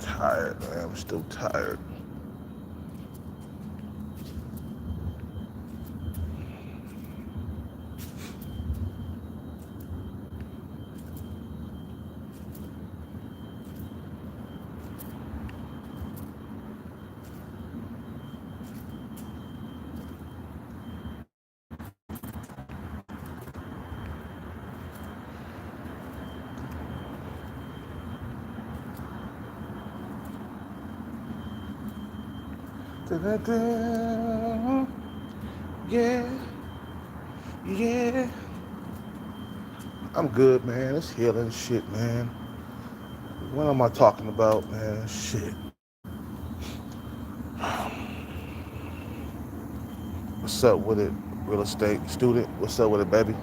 Tired, man. I'm still tired. Da-da-da. Yeah, yeah. I'm good, man. It's healing shit, man. What am I talking about, man? Shit. What's up with it, real estate student? What's up with it, baby?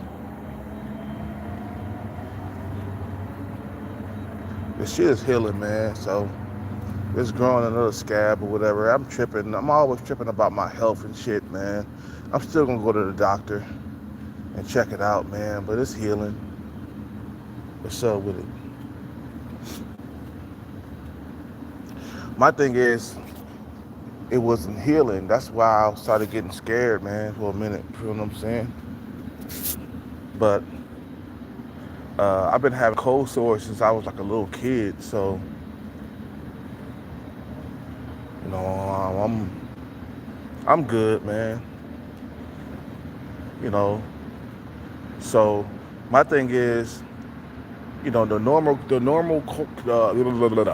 This shit is healing, man. So it's growing another scab or whatever. I'm tripping. I'm always tripping about my health and shit, man. I'm still gonna go to the doctor and check it out, man. But it's healing. What's up with it? My thing is, it wasn't healing. That's why I started getting scared, man, for a minute. You know what I'm saying? But I've been having cold sores since I was like a little kid. So, you know, I'm good, man. You know, so my thing is, you know, I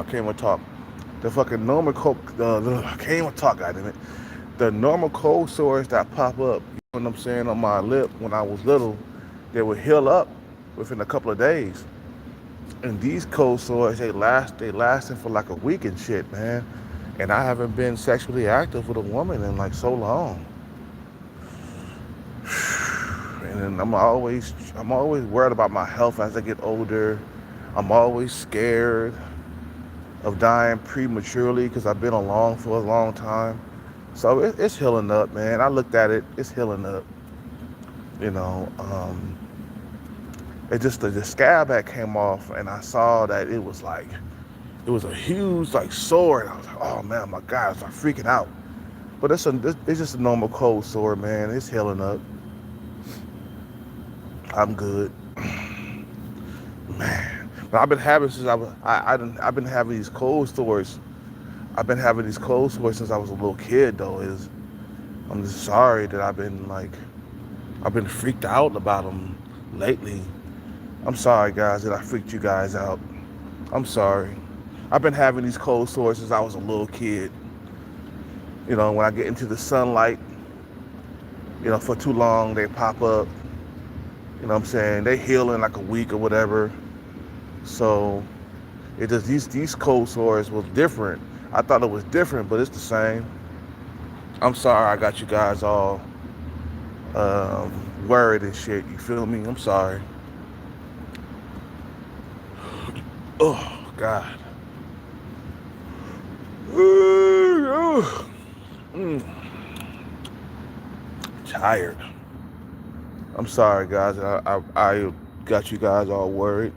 can't even talk. The fucking normal cold, I can't even talk, goddammit. The normal cold sores that pop up, you know what I'm saying, on my lip when I was little, they would heal up within a couple of days. And these cold sores, they lasting for like a week and shit, man. And I haven't been sexually active with a woman in like so long. And then I'm always worried about my health as I get older. I'm always scared of dying prematurely because I've been alone for a long time. So it's healing up, man. I looked at it, it's healing up. You know, it just the scab that came off, and I saw that it was a huge like sore, and I was like, oh man, my God, I was like freaking out. But it's just a normal cold sore, man. It's healing up. I'm good, man. But I've been having since I was I've been having these cold sores. I've been having these cold sores since I was a little kid, though. Is I'm just sorry that I've been freaked out about them lately. I'm sorry, guys, that I freaked you guys out. I'm sorry. I've been having these cold sores since I was a little kid. You know, when I get into the sunlight, you know, for too long, they pop up. You know what I'm saying? They heal in like a week or whatever. So it just these cold sores was different. I thought it was different, but it's the same. I'm sorry I got you guys all worried and shit. You feel me? I'm sorry. Oh God. Tired. I'm sorry, guys. I got you guys all worried.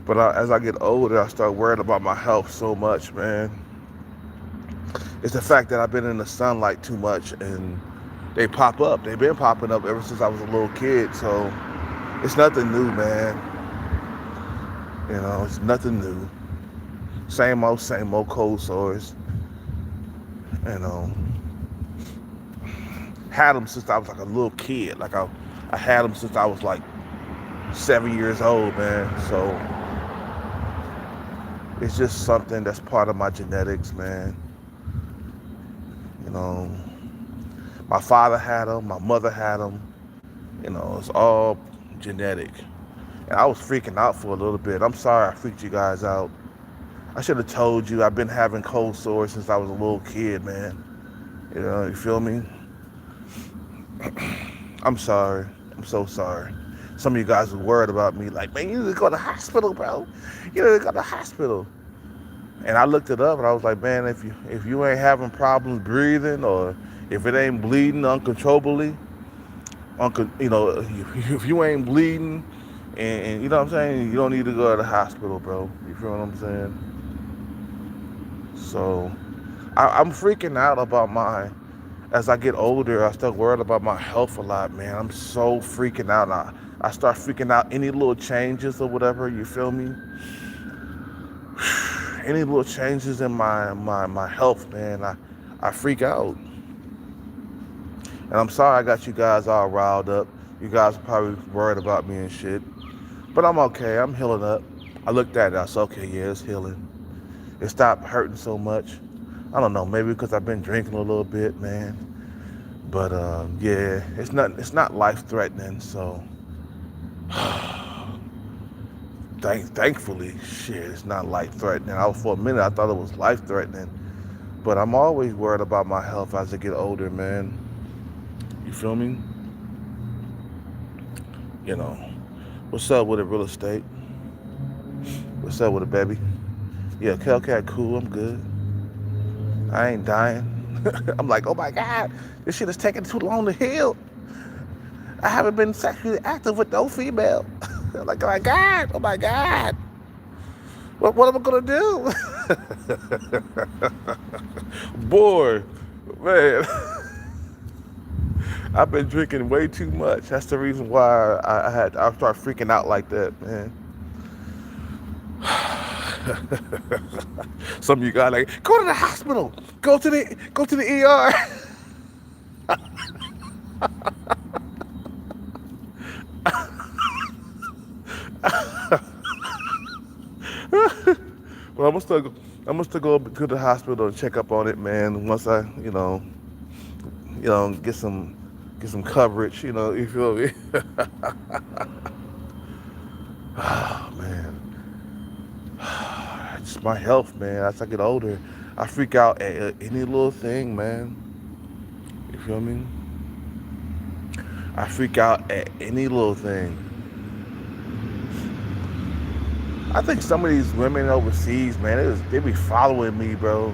But as I get older, I start worrying about my health so much, man. It's the fact that I've been in the sunlight too much, and they pop up. They've been popping up ever since I was a little kid. So it's nothing new, man. You know, it's nothing new. Same old cold sores. You know, had them since I was like a little kid. I had them since I was like 7 years old, man. So it's just something that's part of my genetics, man. You know, my father had them, my mother had them. You know, it's all genetic. And I was freaking out for a little bit. I'm sorry I freaked you guys out. I should have told you I've been having cold sores since I was a little kid, man. You know, you feel me? I'm sorry. I'm so sorry. Some of you guys were worried about me, like, man, you need to go to the hospital, bro. You need to go to the hospital. And I looked it up, and I was like, man, if you ain't having problems breathing, or if it ain't bleeding uncontrollably, you know, if you ain't bleeding, and you know what I'm saying, you don't need to go to the hospital, bro. You feel what I'm saying? So I'm freaking out about as I get older, I start worried about my health a lot, man. I'm so freaking out. I start freaking out any little changes or whatever, you feel me? Any little changes in my health, man, I freak out. And I'm sorry I got you guys all riled up. You guys are probably worried about me and shit. But I'm okay. I'm healing up. I looked at it. I said, okay, yeah, it's healing. It stopped hurting so much. I don't know, maybe because I've been drinking a little bit, man. But yeah, it's not life threatening. So thankfully, shit, it's not life threatening. For a minute I thought it was life threatening. But I'm always worried about my health as I get older, man. You feel me? You know, what's up with the real estate? What's up with it, baby? Yeah, Hellcat, cool. I'm good. I ain't dying. I'm like, oh my God, this shit is taking too long to heal. I haven't been sexually active with no female. I'm like, oh my God, oh my God. What am I gonna do? Boy, man, I've been drinking way too much. That's the reason why I start freaking out like that, man. Some of you guys like, go to the hospital, go to the ER. Well, I'm gonna still go to the hospital and check up on it, man. Once I, get some coverage, you feel me? Oh man, it's my health, man. As I get older, I freak out at any little thing, man. You feel me? I freak out at any little thing. I think some of these women overseas, man, they be following me, bro.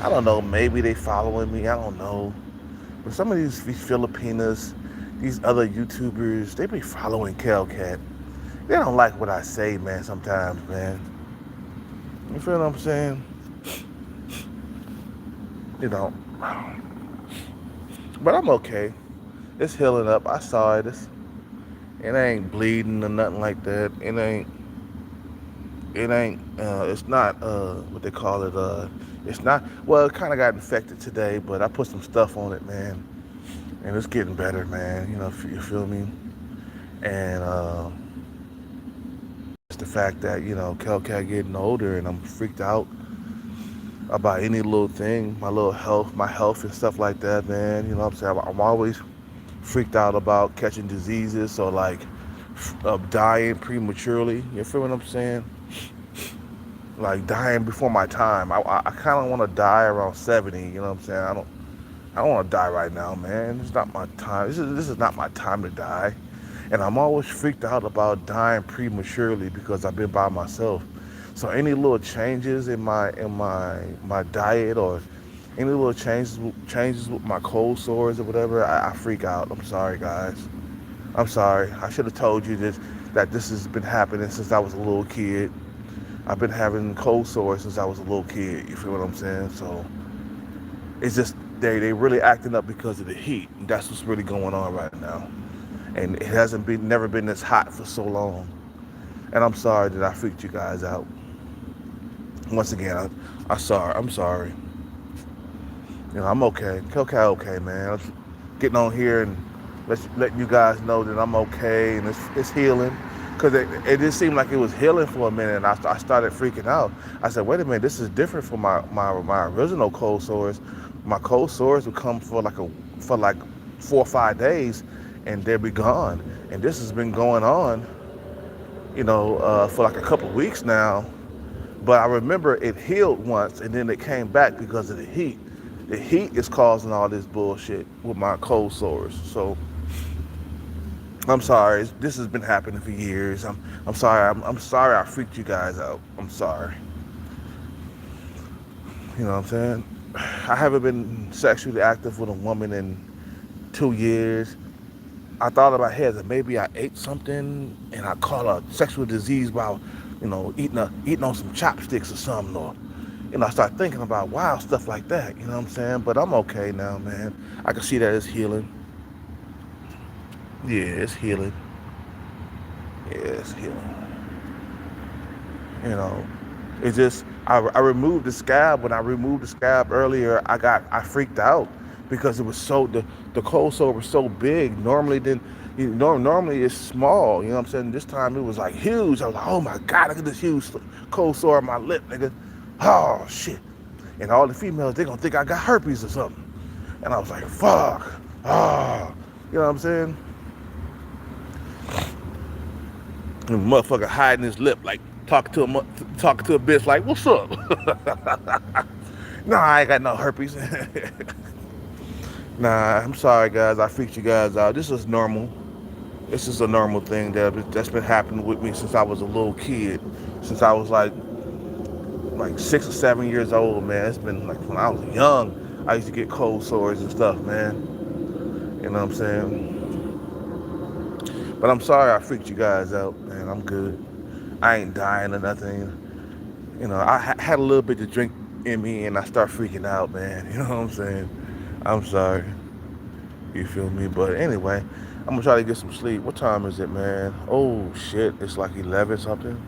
I don't know, maybe they following me, I don't know. But some of these Filipinas, these other YouTubers, they be following Hellcat. They don't like what I say, man, sometimes, man. You feel what I'm saying? You know. But I'm okay. It's healing up. I saw it. It ain't bleeding or nothing like that. It's not, what they call it, it's not, well, it kind of got infected today, but I put some stuff on it, man, and it's getting better, man, you feel me, and, it's the fact that, Hellcat getting older, and I'm freaked out about any little thing, my health and stuff like that, man, you know what I'm saying, I'm always freaked out about catching diseases, or like, dying prematurely, you feel what I'm saying? Like dying before my time. I kind of want to die around 70. You know what I'm saying? I don't want to die right now, man. It's not my time. This is not my time to die. And I'm always freaked out about dying prematurely because I've been by myself. So any little changes in my diet, or any little changes with my cold sores or whatever, I freak out. I'm sorry, guys. I'm sorry. I should have told you that this has been happening since I was a little kid. I've been having cold sores since I was a little kid. You feel what I'm saying? So it's just they really acting up because of the heat. That's what's really going on right now. And it never been this hot for so long. And I'm sorry that I freaked you guys out. Once again, I'm sorry. I'm okay. Okay, man. I'm getting on here and letting you guys know that I'm okay and it's healing. Because it just seemed like it was healing for a minute, and I started freaking out. I said, wait a minute, this is different from my original cold sores. My cold sores would come for like 4 or 5 days, and they'd be gone. And this has been going on, for like a couple of weeks now. But I remember it healed once, and then it came back because of the heat. The heat is causing all this bullshit with my cold sores. So I'm sorry. This has been happening for years. I'm sorry. I'm sorry I freaked you guys out. I'm sorry. You know what I'm saying? I haven't been sexually active with a woman in 2 years. I thought in my head that maybe I ate something and I caught a sexual disease while, eating on some chopsticks or something, or I start thinking about wild stuff like that. You know what I'm saying? But I'm okay now, man. I can see that it's healing. Yeah, it's healing. Yeah, it's healing. You know, it's just I removed the scab. When I removed the scab earlier, I freaked out because it was the cold sore was so big. Normally, normally it's small. You know what I'm saying? This time it was like huge. I was like, oh my god, look at this huge cold sore on my lip, nigga. Oh shit. And all the females, they gonna think I got herpes or something. And I was like, fuck. Oh, you know what I'm saying? And the motherfucker hiding his lip, like talking to a bitch, like, "What's up?" Nah, I ain't got no herpes. Nah, I'm sorry, guys. I freaked you guys out. This is normal. This is a normal thing that's been happening with me since I was a little kid. Since I was like 6 or 7 years old, man. It's been like when I was young. I used to get cold sores and stuff, man. You know what I'm saying? But I'm sorry I freaked you guys out, man. I'm good. I ain't dying or nothing. I had a little bit to drink in me and I start freaking out, man. You know what I'm saying? I'm sorry. You feel me? But anyway, I'm gonna try to get some sleep. What time is it, man? Oh shit, it's like 11 something.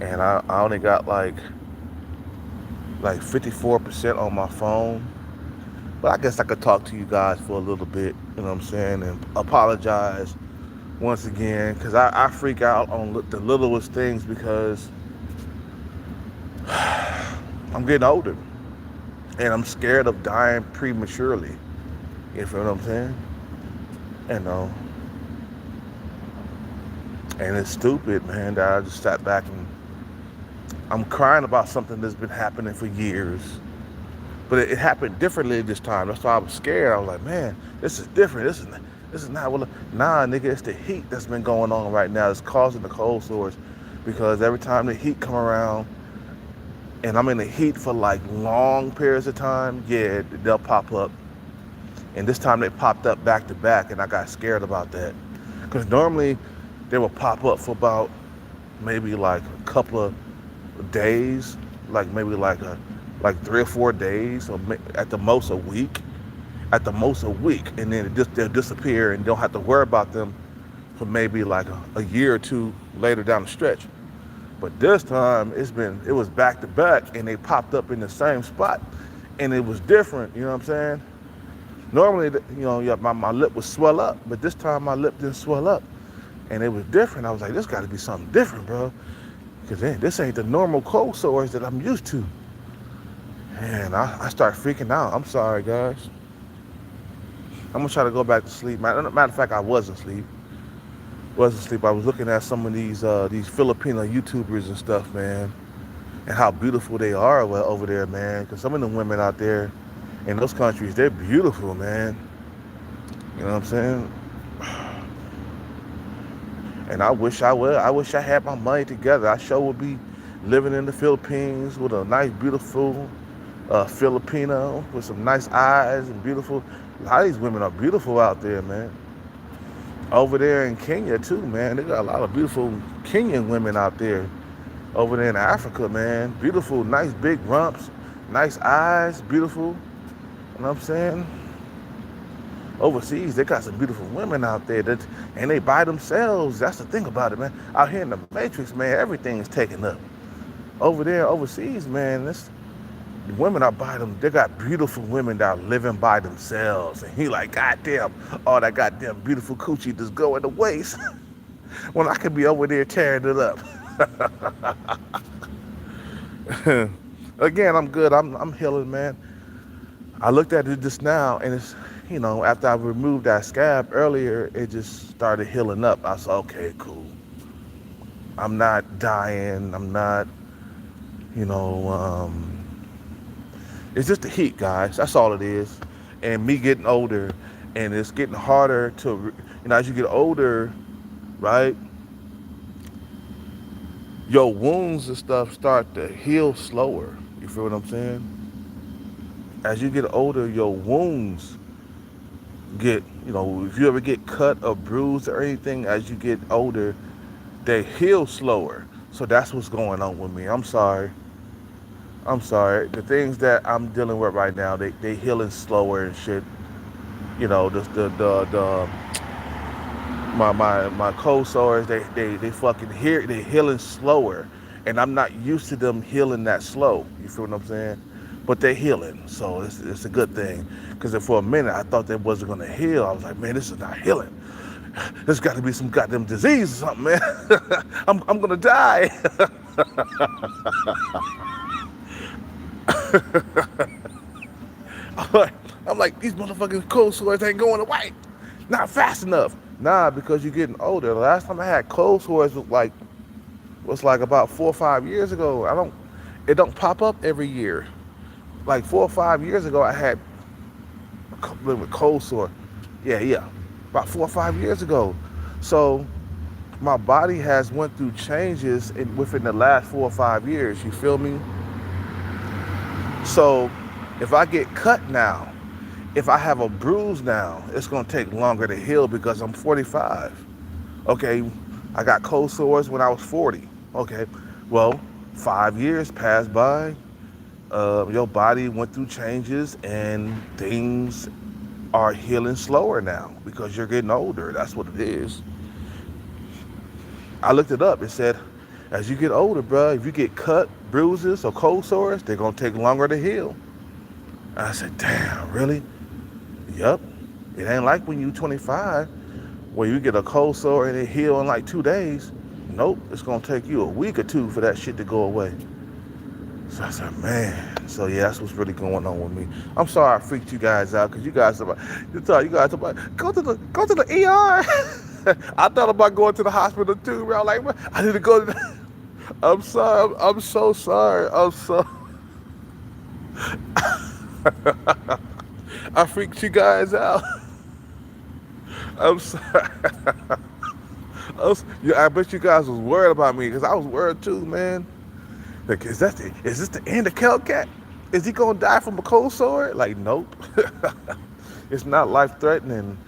And I only got like 54% on my phone. But I guess I could talk to you guys for a little bit, you know what I'm saying? And apologize once again, because I freak out on the littlest things because I'm getting older and I'm scared of dying prematurely. You feel what I'm saying? You know, and it's stupid, man, that I just sat back and I'm crying about something that's been happening for years. But it happened differently this time. That's why I was scared. I was like, man, this is different. This is not what. Nah, nigga, it's the heat that's been going on right now. It's causing the cold sores because every time the heat come around, and I'm in the heat for like long periods of time, yeah, they'll pop up. And this time they popped up back to back, and I got scared about that. Because normally they will pop up for about maybe like a couple of days, like maybe like 3 or 4 days, or at the most a week. At the most a week, and then they'll disappear, and don't have to worry about them for maybe like a year or two later down the stretch. But this time it was back to back, and they popped up in the same spot, and it was different. You know what I'm saying? Normally, yeah, my lip would swell up, but this time my lip didn't swell up, and it was different. I was like, this got to be something different, bro, because this ain't the normal cold sores that I'm used to. And I start freaking out. I'm sorry, guys. I'm gonna try to go back to sleep. Matter of fact, I wasn't asleep. I was looking at some of these Filipino YouTubers and stuff, man, and how beautiful they are over there, man. Because some of the women out there in those countries, they're beautiful, man. You know what I'm saying? And I wish I would. I wish I had my money together. I sure would be living in the Philippines with a nice, beautiful Filipino with some nice eyes and beautiful. A lot of these women are beautiful out there, man. Over there in Kenya too, man. They got a lot of beautiful Kenyan women out there. Over there in Africa, man. Beautiful, nice big rumps, nice eyes, beautiful. You know what I'm saying? Overseas, they got some beautiful women out there and they by themselves. That's the thing about it, man. Out here in the Matrix, man, everything's taken up. Over there, overseas, man, women are by them. They got beautiful women that are living by themselves. And he like, goddamn, all that goddamn beautiful coochie just go in the waste. When I could be over there tearing it up. Again, I'm good. I'm healing, man. I looked at it just now, and it's, after I removed that scab earlier, it just started healing up. I said, okay, cool. I'm not dying. I'm not, it's just the heat, guys. That's all it is. And me getting older, and it's getting harder to, as you get older, right? Your wounds and stuff start to heal slower. You feel what I'm saying? As you get older, your wounds get, if you ever get cut or bruised or anything, as you get older, they heal slower. So that's what's going on with me. I'm sorry. I'm sorry. The things that I'm dealing with right now, they healing slower and shit. You know, the my cold sores, they fucking hear they healing slower, and I'm not used to them healing that slow. You feel what I'm saying? But they're healing, so it's a good thing. Because for a minute I thought they wasn't gonna heal. I was like, man, this is not healing. There's got to be some goddamn disease or something, man. I'm gonna die. I'm like, these motherfucking cold sores ain't going away. Not fast enough. Nah, because you're getting older. The last time I had cold sores was like about 4 or 5 years ago. It don't pop up every year. Like 4 or 5 years ago, I had a little cold sore. Yeah, yeah, about 4 or 5 years ago. So my body has went through changes within the last 4 or 5 years. You feel me? So if I get cut now, if I have a bruise now, it's gonna take longer to heal because I'm 45. Okay, I got cold sores when I was 40. Okay, well, 5 years passed by. Your body went through changes and things are healing slower now because you're getting older. That's what it is. I looked it up. It said, as you get older, bro, if you get cut, bruises, or cold sores, they're gonna take longer to heal. I said, damn, really? Yep. It ain't like when you 25, where you get a cold sore and it heal in like 2 days. Nope, it's gonna take you a week or two for that shit to go away. So I said, man. So yeah, that's what's really going on with me. I'm sorry I freaked you guys out because you guys about go to the ER. I thought about going to the hospital too. Bro. I'm like, I need to go to the, I'm sorry. I'm so sorry. I'm so I freaked you guys out. I'm sorry. Yeah, I bet you guys was worried about me because I was worried too, man. Like, is this the end of Hellcat? Is he gonna die from a cold sore? Like, nope. It's not life threatening.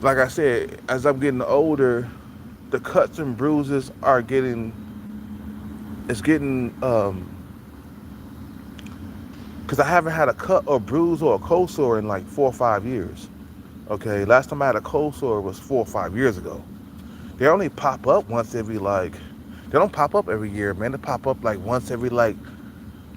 Like I said, as I'm getting older, the cuts and bruises are getting because I haven't had a cut or bruise or a cold sore in like 4 or 5 years. Okay, last time I had a cold sore was 4 or 5 years ago. They only pop up once every like, they don't pop up every year, man. They pop up like once every like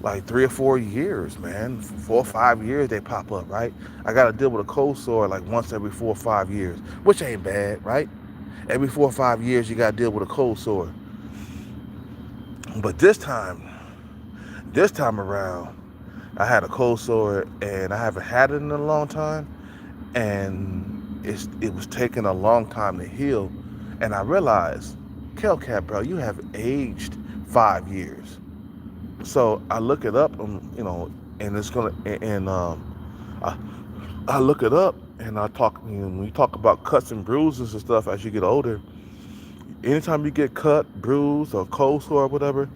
3 or 4 years, man. 4 or 5 years they pop up, right? I gotta deal with a cold sore like once every 4 or 5 years, which ain't bad, right? Every 4 or 5 years you gotta deal with a cold sore. But this time around, I had a cold sore and I haven't had it in a long time, and it was taking a long time to heal, and I realized, Kelcat, bro, you have aged 5 years. So I look it up, and it's gonna, and I, I look it up, and I talk, when we talk about cuts and bruises and stuff as you get older. Anytime you get cut, bruised, or cold sore or whatever,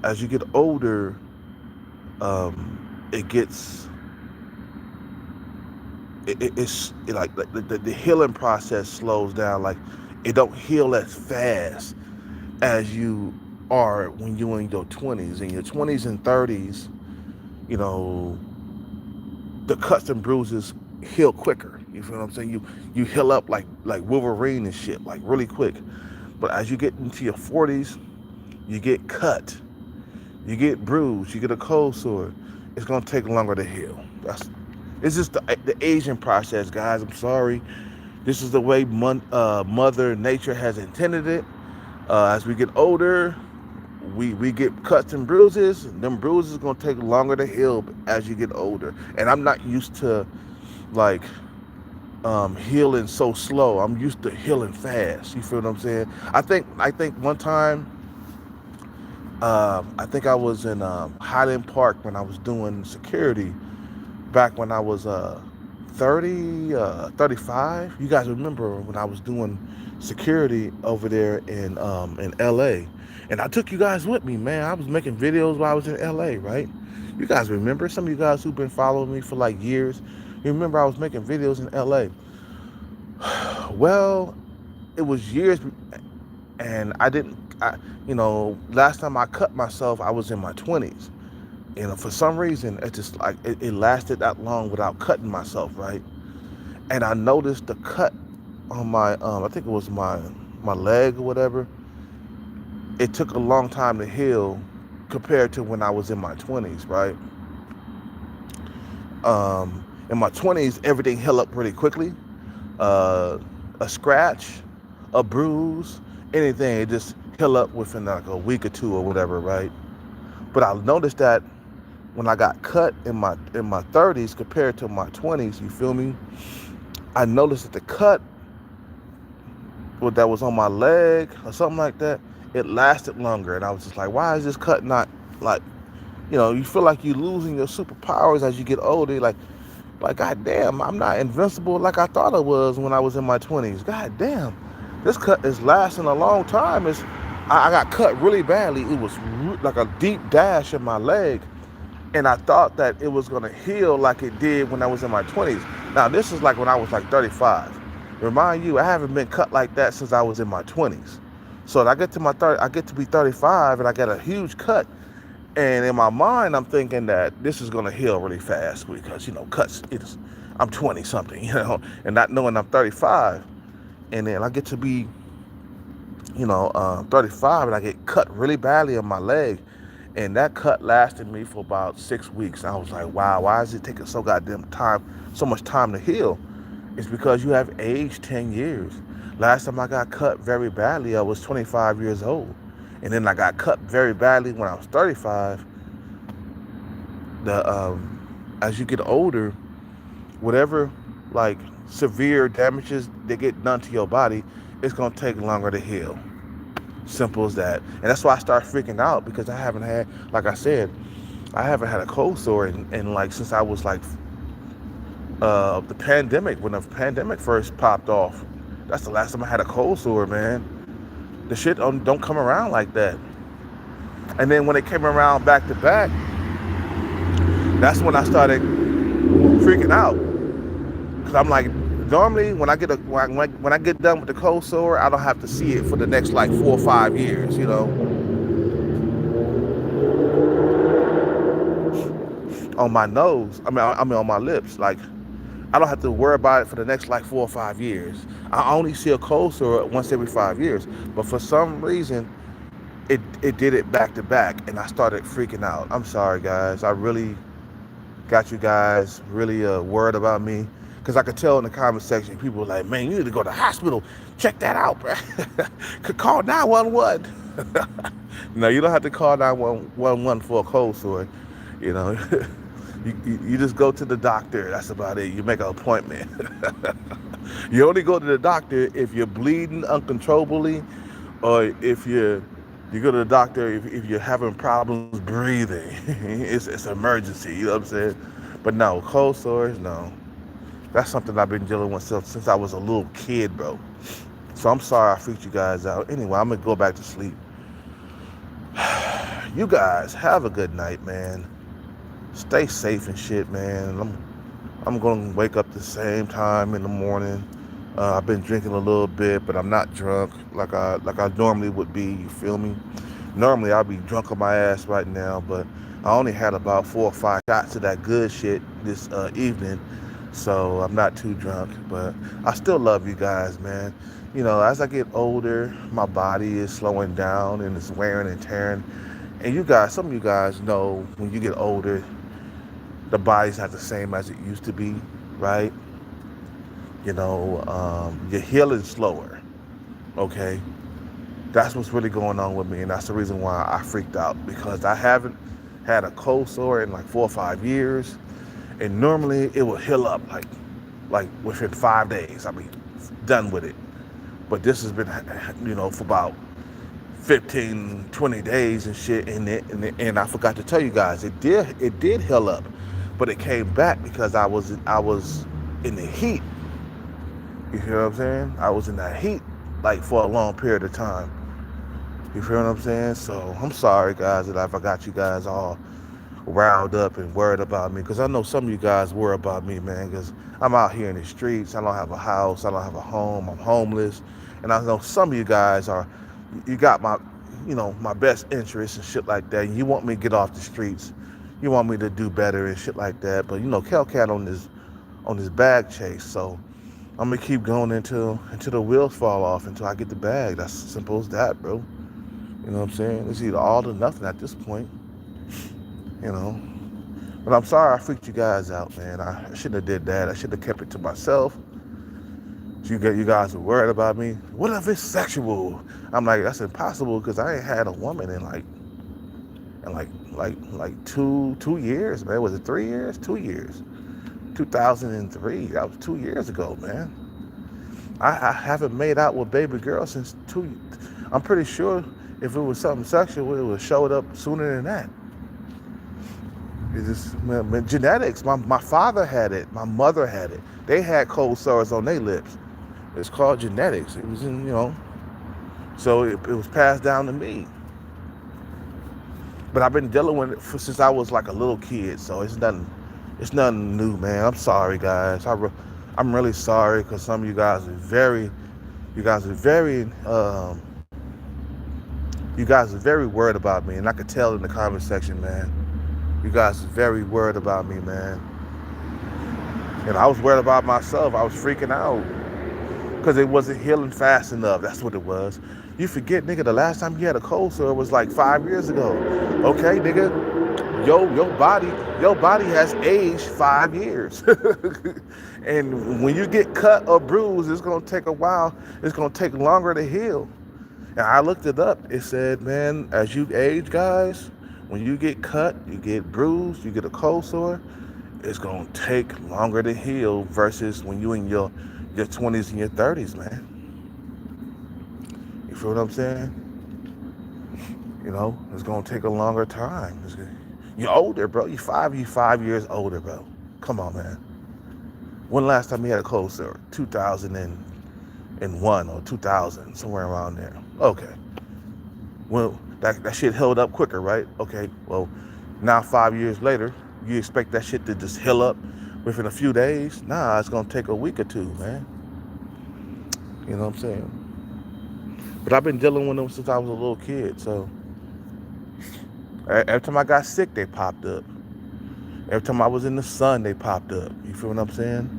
as you get older, it gets like the healing process slows down. Like it don't heal as fast as you are when you're in your 20s. In your 20s and 30s, you know, the cuts and bruises heal quicker. You feel what I'm saying? You heal up like Wolverine and shit, like really quick. But as you get into your 40s, you get cut, you get bruised, you get a cold sore. It's gonna take longer to heal. It's just the aging process, guys. I'm sorry. This is the way Mother Nature has intended it. As we get older, we get cuts and bruises. Them bruises gonna take longer to heal as you get older. And I'm not used to like healing so slow. I'm used to healing fast. You feel what I'm saying? I think one time, I think I was in Highland Park when I was doing security back when I was 30, 35. You guys remember when I was doing security over there in LA. And I took you guys with me, man. I was making videos while I was in LA, right? You guys remember? Some of you guys who've been following me for like years, you remember I was making videos in LA. Well, it was years, and I didn't last time I cut myself, I was in my 20s. For some reason, it just like it lasted that long without cutting myself, right? And I noticed the cut on my, I think it was my leg or whatever. It took a long time to heal compared to when I was in my 20s, right? In my 20s, everything healed up pretty quickly. Uh, a scratch, a bruise, anything, it just heal up within like a week or two or whatever, right? But I noticed that when I got cut in my 30s compared to my 20s, you feel me? I noticed that the cut that was on my leg or something like that, it lasted longer, and I was just like, why is this cut not like, you feel like you're losing your superpowers as you get older, like God damn, I'm not invincible like I thought I was when I was in my 20s. God damn, this cut is lasting a long time. I got cut really badly. It was like a deep dash in my leg, and I thought that it was gonna heal like it did when I was in my 20s. Now this is like when I was like 35. Remind you, I haven't been cut like that since I was in my 20s. So I get to I get to be 35, and I get a huge cut. And in my mind, I'm thinking that this is gonna heal really fast because cuts. I'm 20 something, and not knowing I'm 35, and then I get to be 35, and I get cut really badly on my leg, and that cut lasted me for about 6 weeks. I was like, wow, why is it taking so much time to heal? It's because you have aged 10 years. Last time I got cut very badly, I was 25 years old. And then I got cut very badly when I was 35. As you get older, whatever like severe damages that get done to your body, it's gonna take longer to heal. Simple as that. And that's why I start freaking out, because I haven't had, like I said, I haven't had a cold sore in like since I was like the pandemic, when the pandemic first popped off. That's the last time I had a cold sore, man. The shit don't come around like that. And then when it came around back to back, that's when I started freaking out. Cause I'm like, normally when I get done with the cold sore, I don't have to see it for the next like 4 or 5 years, on my nose. I mean on my lips. Like, I don't have to worry about it for the next like 4 or 5 years. I only see a cold sore once every 5 years. But for some reason, it did it back to back, and I started freaking out. I'm sorry, guys. I really got you guys really worried about me, because I could tell in the comment section, people were like, man, you need to go to the hospital. Check that out, bro. Could call 911. No, you don't have to call 911 for a cold sore. You just go to the doctor. That's about it. You make an appointment. You only go to the doctor if you're bleeding uncontrollably, or if you go to the doctor if you're having problems breathing. It's an emergency. You know what I'm saying? But no, cold sores, no. That's something I've been dealing with since I was a little kid, bro. So I'm sorry I freaked you guys out. Anyway, I'm gonna go back to sleep. You guys have a good night, man. Stay safe and shit, man. I'm gonna wake up the same time in the morning. I've been drinking a little bit, but I'm not drunk like I normally would be. You feel me? Normally I'll be drunk on my ass right now, but I only had about 4 or 5 shots of that good shit this evening, so I'm not too drunk. But I still love you guys, man. As I get older, my body is slowing down and it's wearing and tearing. And some of you guys know, when you get older, the body's not the same as it used to be, right? You're healing slower, okay? That's what's really going on with me, and that's the reason why I freaked out, because I haven't had a cold sore in like 4 or 5 years, and normally it will heal up like within 5 days. I mean, done with it. But this has been, for about 15, 20 days and shit, and I forgot to tell you guys, it did heal up, but it came back because I was in the heat. You feel what I'm saying? I was in that heat like for a long period of time. You feel what I'm saying? So I'm sorry, guys, that I forgot you guys all riled up and worried about me, because I know some of you guys worry about me, man, because I'm out here in the streets. I don't have a house. I don't have a home. I'm homeless. And I know some of you guys you got my best interests and shit like that. And you want me to get off the streets. You want me to do better and shit like that. But Hellcat on this bag chase. So I'm gonna keep going until the wheels fall off until I get the bag. That's simple as that, bro. You know what I'm saying? It's either all or nothing at this point. You know. But I'm sorry I freaked you guys out, man. I shouldn't have did that. I should have kept it to myself. You guys were worried about me. What if it's sexual? I'm like, that's impossible because I ain't had a woman in like 2 years, man. Was it 3 years? 2 years. 2003. That was 2 years ago, man. I haven't made out with baby girl since two. I'm pretty sure if it was something sexual, it would have showed up sooner than that. It's just man, genetics. My father had it. My mother had it. They had cold sores on their lips. It's called genetics. It was so it was passed down to me. But I've been dealing with it since I was like a little kid, so it's nothing new, man. I'm sorry, guys. I'm really sorry because some of you guys are very worried about me, and I could tell in the comment section, man. You guys are very worried about me, man. And I was worried about myself. I was freaking out. Because it wasn't healing fast enough. That's what it was. You forget, nigga, the last time you had a cold sore was like 5 years ago. Okay, nigga, your body has aged 5 years. And when you get cut or bruised, it's gonna take a while. It's gonna take longer to heal. And I looked it up. It said, man, as you age, guys, when you get cut, you get bruised, you get a cold sore, it's gonna take longer to heal versus when you in your 20s and your 30s, man. You feel what I'm saying? It's gonna take a longer time. You're older, bro. You're 5 years older, bro. Come on, man. When last time you had a cold sore? 2001 or 2000, somewhere around there. Okay. Well, that shit held up quicker, right? Okay. Well, now 5 years later, you expect that shit to just heal up within a few days? Nah, it's gonna take a week or two, man. You know what I'm saying? But I've been dealing with them since I was a little kid, so every time I got sick, they popped up. Every time I was in the sun, they popped up. You feel what I'm saying?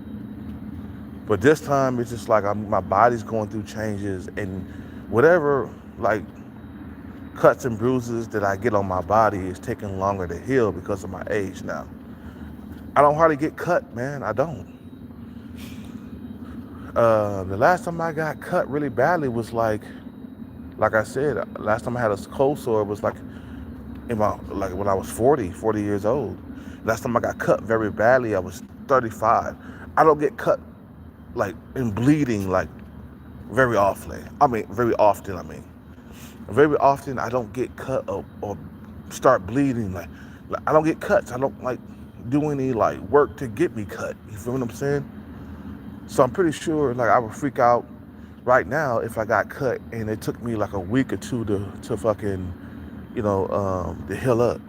But this time, it's just like my body's going through changes, and whatever, like, cuts and bruises that I get on my body is taking longer to heal because of my age now. I don't hardly get cut, man. I don't. The last time I got cut really badly was like I said, last time I had a cold sore was like when I was 40 years old. Last time I got cut very badly, I was 35. I don't get cut like and bleeding like very often. Very often I don't get cut or start bleeding. Like I don't get cuts. I don't like do any like work to get me cut. You feel what I'm saying? So I'm pretty sure like I would freak out right now if I got cut and it took me like a week or two to fucking, to heal up.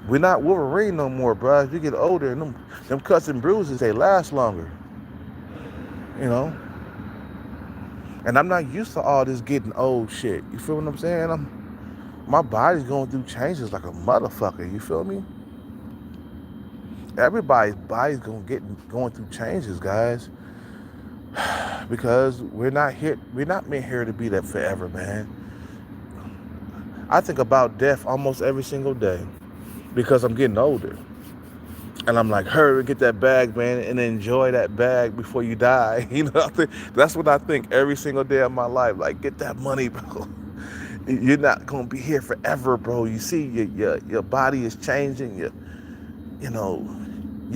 We're not Wolverine no more, bro. As you get older, and them cuts and bruises, they last longer. And I'm not used to all this getting old shit. You feel what I'm saying? My body's going through changes like a motherfucker. You feel me? Everybody's body's going through changes, guys. Because we're not meant here to be that forever, man. I think about death almost every single day because I'm getting older. And I'm like, hurry, get that bag, man, and enjoy that bag before you die. That's what I think every single day of my life. Like, get that money, bro. You're not gonna be here forever, bro. You see, your body is changing. You're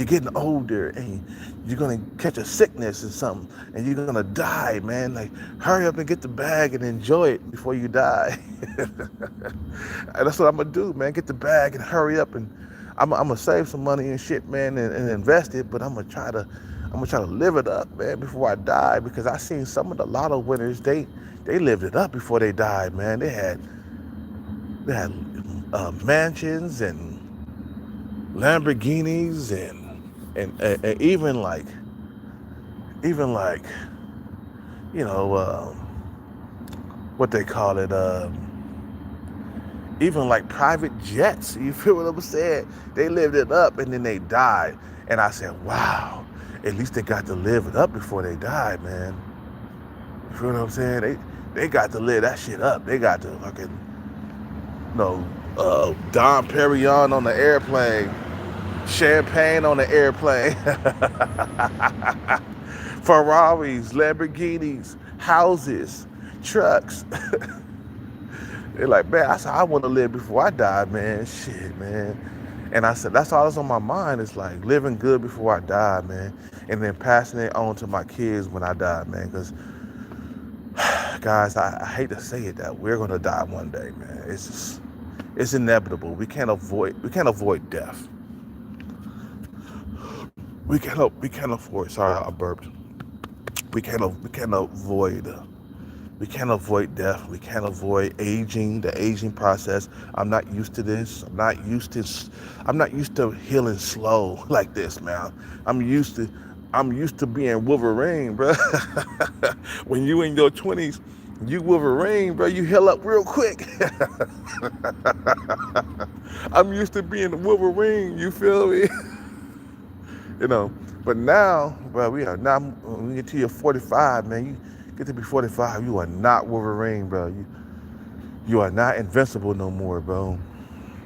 getting older, and you're gonna catch a sickness or something, and you're gonna die, man. Like, hurry up and get the bag and enjoy it before you die. And that's what I'm gonna do, man. Get the bag and hurry up, and I'm gonna save some money and shit, man, and invest it. But I'm gonna try to live it up, man, before I die, because I seen some of the lotto winners. They lived it up before they died, man. They had mansions and Lamborghinis and even like what they call it, even like private jets. You feel what I'm saying? They lived it up and then they died. And I said, wow, at least they got to live it up before they died, man. You feel what I'm saying? They got to live that shit up. They got to fucking, Dom Perignon on the airplane, champagne on the airplane, Ferraris, Lamborghinis, houses, trucks. They're like, man, I said, I want to live before I die, man. Shit, man. And I said, that's all that's on my mind. It's like living good before I die, man. And then passing it on to my kids when I die, man. Because, guys, I hate to say it that we're going to die one day, man. It's inevitable. We can't avoid death. We can't avoid, sorry, I burped. We can't avoid death. We can't avoid aging, the aging process. I'm not used to this. I'm not used to healing slow like this, man. I'm used to being Wolverine, bro. When you in your 20s, you Wolverine, bro, you heal up real quick. I'm used to being Wolverine, you feel me? But now, bro, when you get to your 45, man, you get to be 45, you are not Wolverine, bro. You are not invincible no more, bro.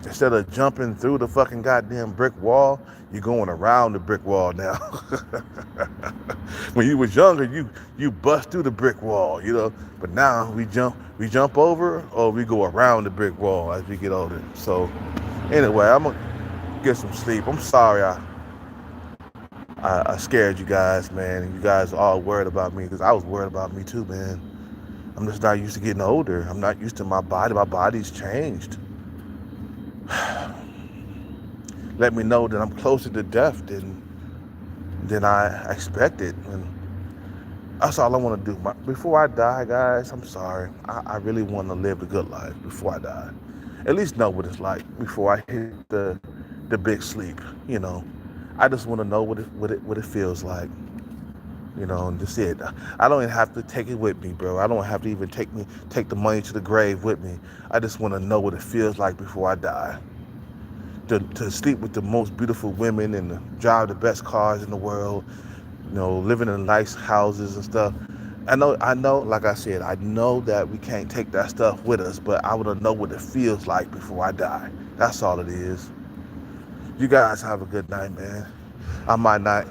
Instead of jumping through the fucking goddamn brick wall, you're going around the brick wall now. When you was younger, you bust through the brick wall, But now we jump over or we go around the brick wall as we get older. So anyway, I'm gonna get some sleep. I'm sorry I scared you guys, man. And you guys are all worried about me because I was worried about me too, man. I'm just not used to getting older. I'm not used to my body. My body's changed. Let me know that I'm closer to death than I expected. And that's all I want to do. Before I die, guys, I'm sorry. I really want to live the good life before I die. At least know what it's like before I hit the big sleep, I just want to know what it feels like, and that's it. I don't even have to take it with me, bro. I don't have to even take the money to the grave with me. I just want to know what it feels like before I die. To sleep with the most beautiful women and drive the best cars in the world, living in nice houses and stuff. I know, like I said, I know that we can't take that stuff with us, but I want to know what it feels like before I die. That's all it is. You guys have a good night, man. I might not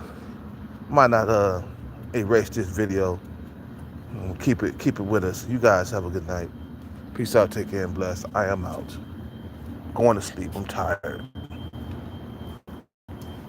erase this video. Keep it with us. You guys have a good night. Peace out, take care, and bless. I am out. Going to sleep. I'm tired.